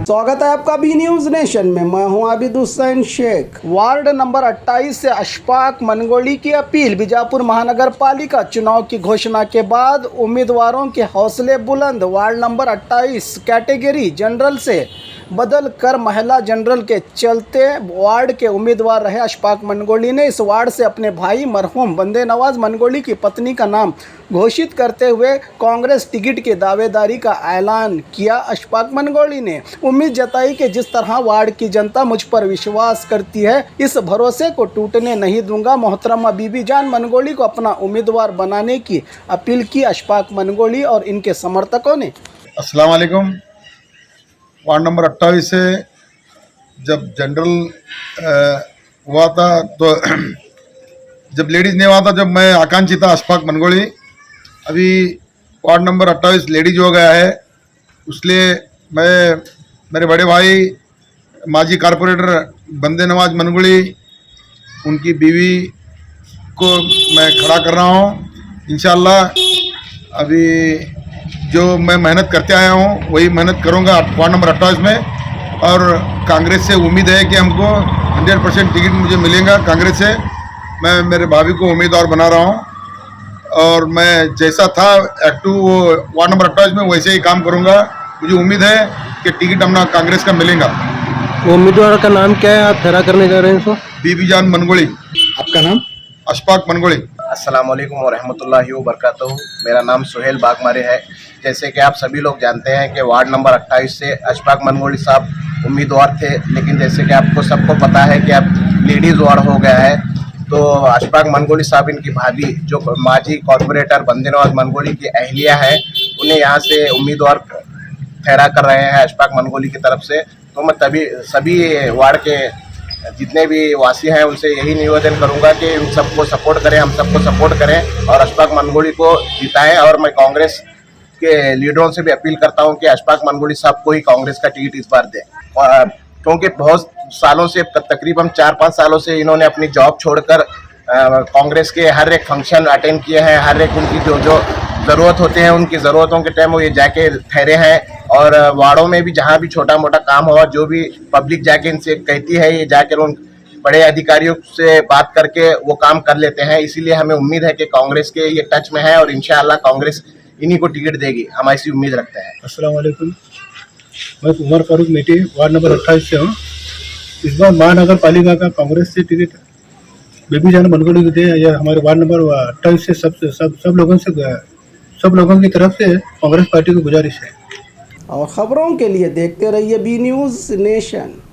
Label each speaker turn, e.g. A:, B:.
A: स्वागत है आपका बी न्यूज नेशन में। मैं हूं आबिद हुसैन शेख। वार्ड नंबर 28 से अशफाक मनगोली की अपील। बीजापुर महानगर पालिका चुनाव की घोषणा के बाद उम्मीदवारों के हौसले बुलंद। वार्ड नंबर 28 कैटेगरी जनरल से बदल कर महिला जनरल के चलते वार्ड के उम्मीदवार रहे अशफाक मनगोली ने इस वार्ड से अपने भाई मरहूम बंदे नवाज मनगोली की पत्नी का नाम घोषित करते हुए कांग्रेस टिकट की दावेदारी का ऐलान किया। अशफाक मनगोली ने उम्मीद जताई कि जिस तरह वार्ड की जनता मुझ पर विश्वास करती है, इस भरोसे को टूटने नहीं दूंगा। मोहतरमा बीबी जान मनगोली को अपना उम्मीदवार बनाने की अपील की अशफाक मनगोली और इनके समर्थकों ने।
B: अस्सलाम वालेकुम। वार्ड नंबर 28 से जब जनरल हुआ था तो जब लेडीज़ नहीं हुआ था, जब मैं आकांक्षी था अशफाक मनगोली। अभी वार्ड नंबर 28 लेडीज हो गया है, इसलिए मैं मेरे बड़े भाई माजी कारपोरेटर बंदे नवाज मनगोली उनकी बीवी को मैं खड़ा कर रहा हूँ। इंशाअल्लाह अभी जो मैं मेहनत करते आया हूँ वही मेहनत करूँगा वार्ड नंबर 28 में, और कांग्रेस से उम्मीद है कि हमको 100% टिकट मुझे मिलेगा कांग्रेस से। मैं मेरे भाभी को उम्मीदवार बना रहा हूँ और मैं जैसा था एक्टिव वो वार्ड नंबर 28 में वैसे ही काम करूँगा। मुझे उम्मीद है कि टिकट अपना कांग्रेस का मिलेगा।
C: उम्मीदवार का नाम क्या है, आप खड़ा करने जा रहे हैं?
B: बीबी जान मनगोली।
C: आपका नाम?
B: अशफाक मनगोली।
D: अस्सलाम वालेकुम व रहमतुल्लाहि व बरकातहू। मेरा नाम सुहेल बागमारे है। जैसे कि आप सभी लोग जानते हैं कि वार्ड नंबर 28 से अशफाक मनगोली साहब उम्मीदवार थे, लेकिन जैसे कि आपको सबको पता है कि अब लेडीज़ वार्ड हो गया है, तो अशफाक मनगोली साहब इनकी भाभी जो माजी कॉर्पोरेटर बंदे नवाज मनगोली की अहलिया है, उन्हें यहाँ से उम्मीदवार ठहरा कर रहे हैं अशफाक मनगोली की तरफ से। तो मैं सभी वार्ड के जितने भी वासी हैं उनसे यही निवेदन करूंगा कि इन सबको सपोर्ट करें, हम सबको सपोर्ट करें और अशफाक मनगोली को जिताएं। और मैं कांग्रेस के लीडरों से भी अपील करता हूं कि अशफाक मनगोली साहब को ही कांग्रेस का टिकट इस बार दें, क्योंकि बहुत सालों से, तकरीबन 4-5 सालों से इन्होंने अपनी जॉब छोड़कर कांग्रेस के हर एक फंक्शन अटेंड किए हैं। हर एक उनकी जो ज़रूरत होते हैं, उनकी ज़रूरतों के टाइम वो ये जाके ठहरे हैं। और वार्डों में भी जहाँ भी छोटा मोटा काम हो, जो भी पब्लिक जाके इनसे कहती है, ये जाकर उन बड़े अधिकारियों से बात करके वो काम कर लेते हैं। इसीलिए हमें उम्मीद है कि कांग्रेस के ये टच में है और इंशाअल्लाह कांग्रेस इन्हीं को टिकट देगी, हम ऐसी उम्मीद रखते हैं।
C: अस्सलाम वालेकुम। मैं उमर फारूक मेटी वार्ड नंबर 28 से हूँ। इस बार महानगर पालिका का कांग्रेस से टिकट बीबी जान मनगोली को दे। यह हमारे वार्ड नंबर 28 से सब लोगों की तरफ से कांग्रेस पार्टी को गुजारिश है।
A: और खबरों के लिए देखते रहिए बी न्यूज नेशन।